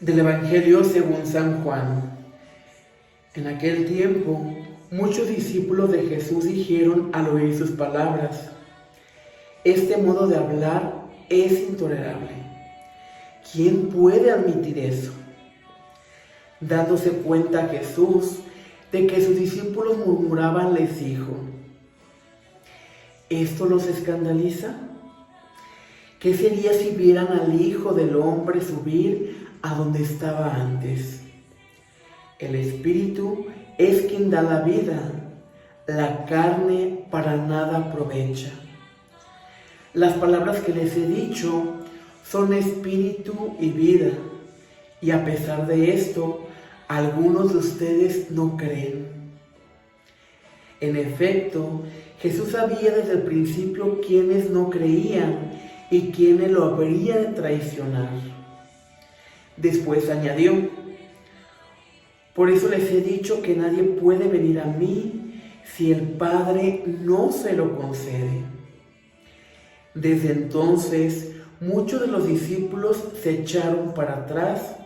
Del Evangelio según San Juan. En aquel tiempo, muchos discípulos de Jesús dijeron al oír sus palabras: este modo de hablar es intolerable. ¿Quién puede admitir eso? Dándose cuenta Jesús de que sus discípulos murmuraban, les dijo: ¿esto los escandaliza? ¿Qué sería si vieran al Hijo del Hombre subir a donde estaba antes? El Espíritu es quien da la vida, la carne para nada aprovecha. Las palabras que les he dicho son espíritu y vida, y a pesar de esto, algunos de ustedes no creen. En efecto, Jesús sabía desde el principio quiénes no creían y quiénes lo habrían de traicionar. Después añadió: por eso les he dicho que nadie puede venir a mí si el Padre no se lo concede. Desde entonces, muchos de los discípulos se echaron para atrás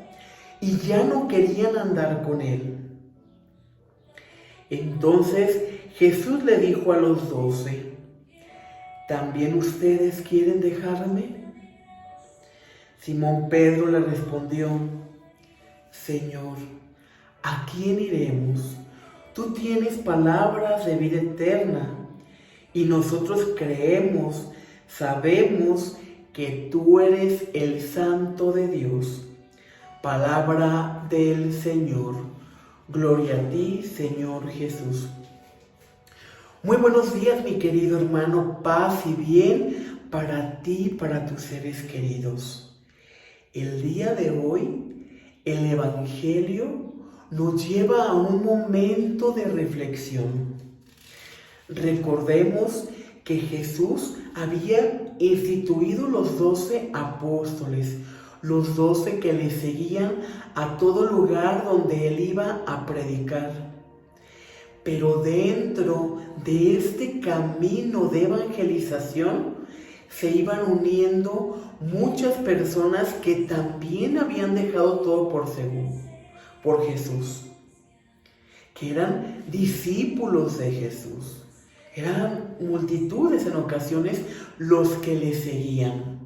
y ya no querían andar con él. Entonces Jesús le dijo a los 12: ¿también ustedes quieren dejarme? Simón Pedro le respondió: Señor, ¿a quién iremos? Tú tienes palabras de vida eterna, y nosotros creemos, sabemos que tú eres el Santo de Dios. Palabra del Señor. Gloria a ti, Señor Jesús. Muy buenos días, mi querido hermano. Paz y bien para ti y para tus seres queridos. El día de hoy, el Evangelio nos lleva a un momento de reflexión. Recordemos que Jesús había instituido los 12 apóstoles, los 12 que le seguían a todo lugar donde él iba a predicar. Pero dentro de este camino de evangelización se iban uniendo muchas personas que también habían dejado todo por Jesús, que eran discípulos de Jesús. Eran multitudes en ocasiones los que le seguían.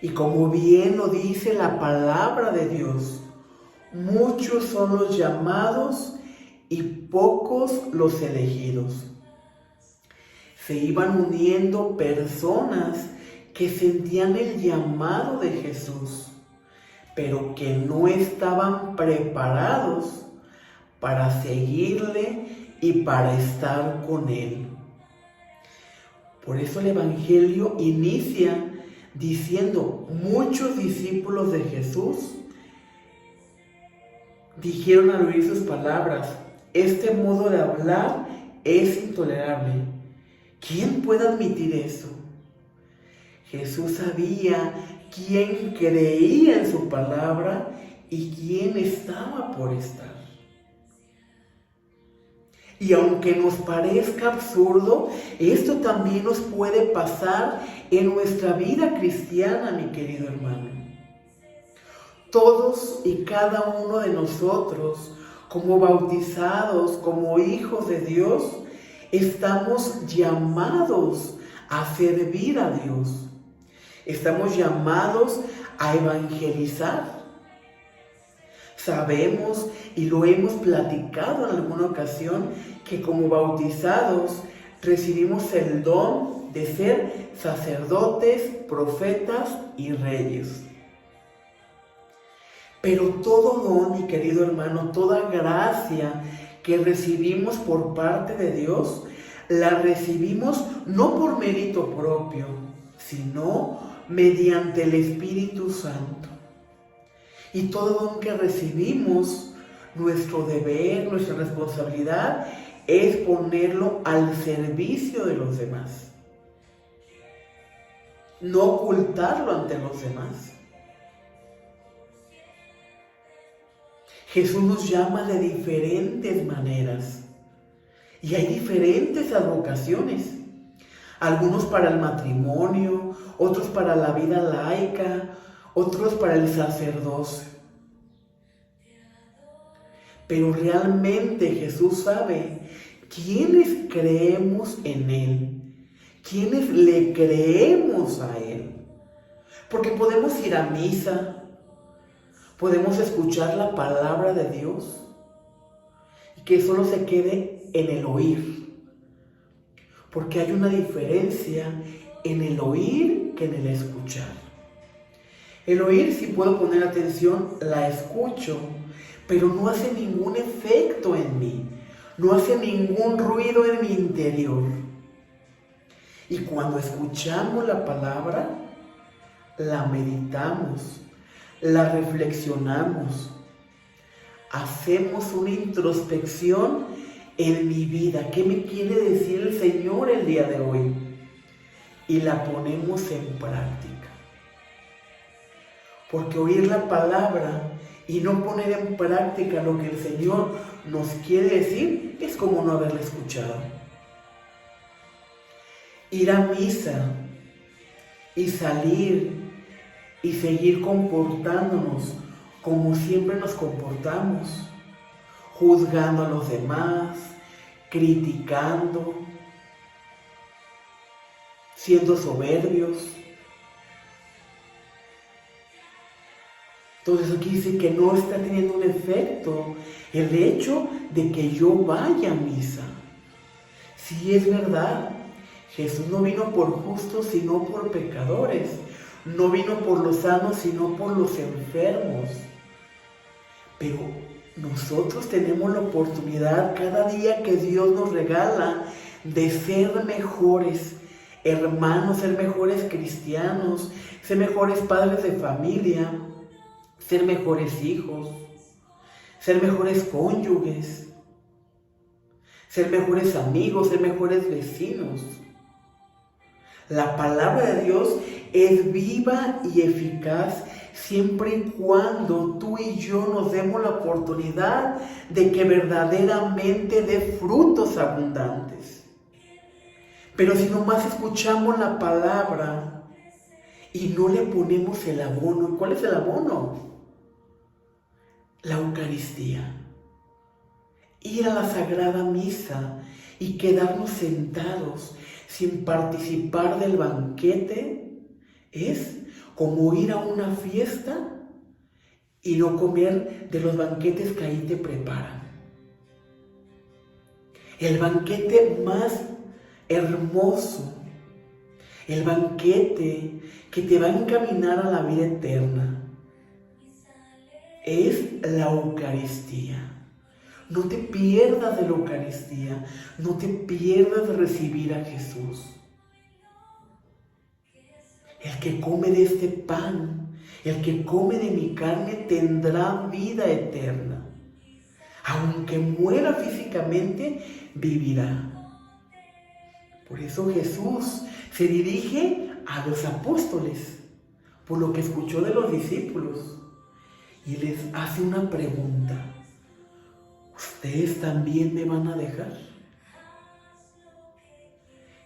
Y como bien lo dice la palabra de Dios, muchos son los llamados y pocos los elegidos. Se iban uniendo personas que sentían el llamado de Jesús, pero que no estaban preparados para seguirle y para estar con él. Por eso el Evangelio inicia diciendo: muchos discípulos de Jesús dijeron al oír sus palabras: este modo de hablar es intolerable. ¿Quién puede admitir eso? Jesús sabía quién creía en su palabra y quién estaba por estar. Y aunque nos parezca absurdo, esto también nos puede pasar en nuestra vida cristiana, mi querido hermano. Todos y cada uno de nosotros, como bautizados, como hijos de Dios, estamos llamados a servir a Dios. Estamos llamados a evangelizar. Sabemos y lo hemos platicado en alguna ocasión que como bautizados recibimos el don de ser sacerdotes, profetas y reyes. Pero todo don, mi querido hermano, toda gracia que recibimos por parte de Dios, la recibimos no por mérito propio, sino mediante el Espíritu Santo. Y todo don que recibimos, nuestro deber, nuestra responsabilidad es ponerlo al servicio de los demás. No ocultarlo ante los demás. Jesús nos llama de diferentes maneras y hay diferentes advocaciones. Algunos para el matrimonio, otros para la vida laica, otros para el sacerdocio. Pero realmente Jesús sabe quiénes creemos en Él, quiénes le creemos a Él. Porque podemos ir a misa, podemos escuchar la palabra de Dios y que solo se quede en el oír. Porque hay una diferencia en el oír que en el escuchar. El oír, si puedo poner atención, la escucho, pero no hace ningún efecto en mí, no hace ningún ruido en mi interior. Y cuando escuchamos la palabra, la meditamos, la reflexionamos, hacemos una introspección en mi vida. ¿Qué me quiere decir el Señor el día de hoy? Y la ponemos en práctica. Porque oír la palabra y no poner en práctica lo que el Señor nos quiere decir es como no haberla escuchado. Ir a misa y salir y seguir comportándonos como siempre nos comportamos, juzgando a los demás, criticando, siendo soberbios. Entonces aquí dice que no está teniendo un efecto el hecho de que yo vaya a misa. Sí, es verdad, Jesús no vino por justos sino por pecadores, no vino por los sanos sino por los enfermos. Pero nosotros tenemos la oportunidad cada día que Dios nos regala de ser mejores hermanos, ser mejores cristianos, ser mejores padres de familia, ser mejores hijos, ser mejores cónyuges, ser mejores amigos, ser mejores vecinos. La palabra de Dios es viva y eficaz siempre y cuando tú y yo nos demos la oportunidad de que verdaderamente dé frutos abundantes. Pero si nomás escuchamos la palabra y no le ponemos el abono, ¿cuál es el abono? La Eucaristía. Ir a la Sagrada Misa y quedarnos sentados sin participar del banquete es como ir a una fiesta y no comer de los banquetes que ahí te preparan. El banquete más hermoso, el banquete que te va a encaminar a la vida eterna, es la Eucaristía. No te pierdas de la Eucaristía, no te pierdas de recibir a Jesús. El que come de este pan, el que come de mi carne tendrá vida eterna. Aunque muera físicamente, vivirá. Por eso Jesús se dirige a los apóstoles, por lo que escuchó de los discípulos, y les hace una pregunta. ¿Ustedes también me van a dejar?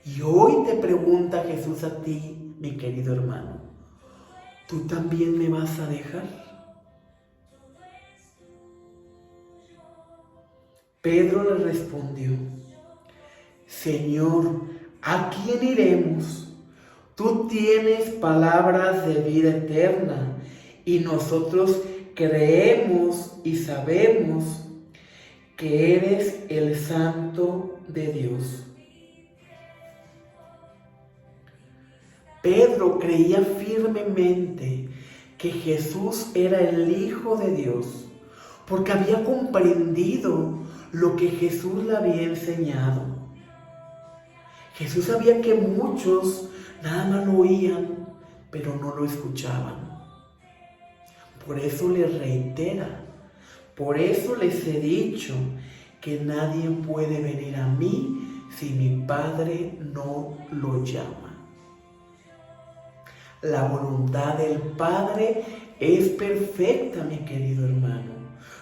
Y hoy te pregunta Jesús a ti, mi querido hermano, ¿tú también me vas a dejar? Pedro le respondió, Señor, ¿a quién iremos? Tú tienes palabras de vida eterna y nosotros creemos y sabemos que eres el Santo de Dios. Pedro creía firmemente que Jesús era el Hijo de Dios, porque había comprendido lo que Jesús le había enseñado. Jesús sabía que muchos nada más lo oían, pero no lo escuchaban. Por eso les reitera, por eso les he dicho que nadie puede venir a mí si mi Padre no lo llama. La voluntad del Padre es perfecta, mi querido hermano.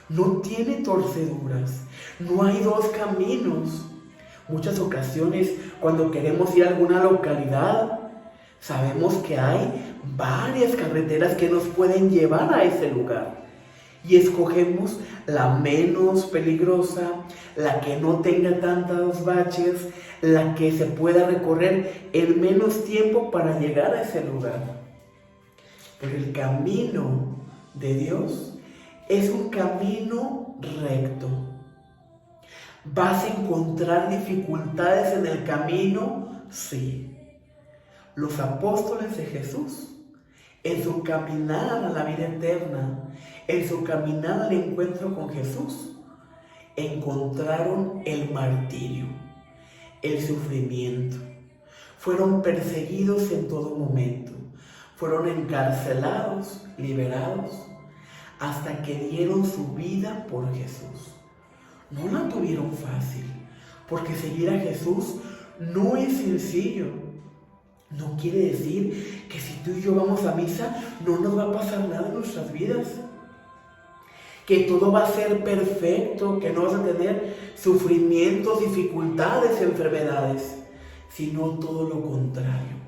No tiene torceduras, no hay dos caminos. Muchas ocasiones, cuando queremos ir a alguna localidad, sabemos que hay varias carreteras que nos pueden llevar a ese lugar. y escogemos la menos peligrosa, la que no tenga tantos baches, la que se pueda recorrer en menos tiempo para llegar a ese lugar. Pero el camino de Dios es un camino recto. ¿Vas a encontrar dificultades en el camino? Sí. Los apóstoles de Jesús, en su caminar a la vida eterna, en su caminar al encuentro con Jesús, encontraron el martirio, el sufrimiento. Fueron perseguidos en todo momento. Fueron encarcelados, liberados, hasta que dieron su vida por Jesús. No la tuvieron fácil, porque seguir a Jesús no es sencillo. No quiere decir que si tú y yo vamos a misa, no nos va a pasar nada en nuestras vidas. Que todo va a ser perfecto, que no vas a tener sufrimientos, dificultades, enfermedades, sino todo lo contrario.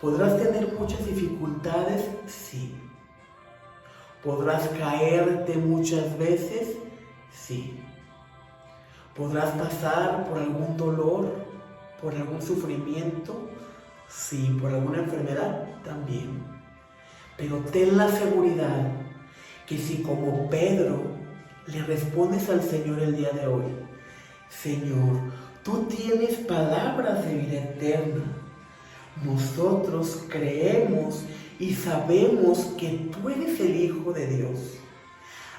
¿Podrás tener muchas dificultades? Sí. ¿Podrás caerte muchas veces? Sí. ¿Podrás pasar por algún dolor, por algún sufrimiento? Sí. ¿Por alguna enfermedad? También. Pero ten la seguridad que si como Pedro le respondes al Señor el día de hoy: Señor, tú tienes palabras de vida eterna. Nosotros creemos y sabemos que tú eres el Hijo de Dios.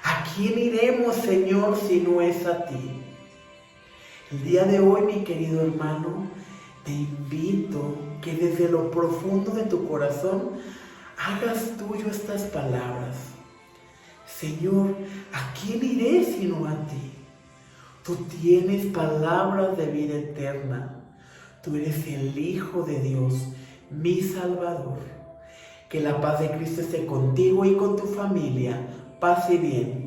¿A quién iremos, Señor, si no es a ti? El día de hoy, mi querido hermano, te invito que desde lo profundo de tu corazón hagas tuyo estas palabras. Señor, ¿a quién iré sino a ti? Tú tienes palabras de vida eterna. Tú eres el Hijo de Dios, mi Salvador. Que la paz de Cristo esté contigo y con tu familia. Paz y bien.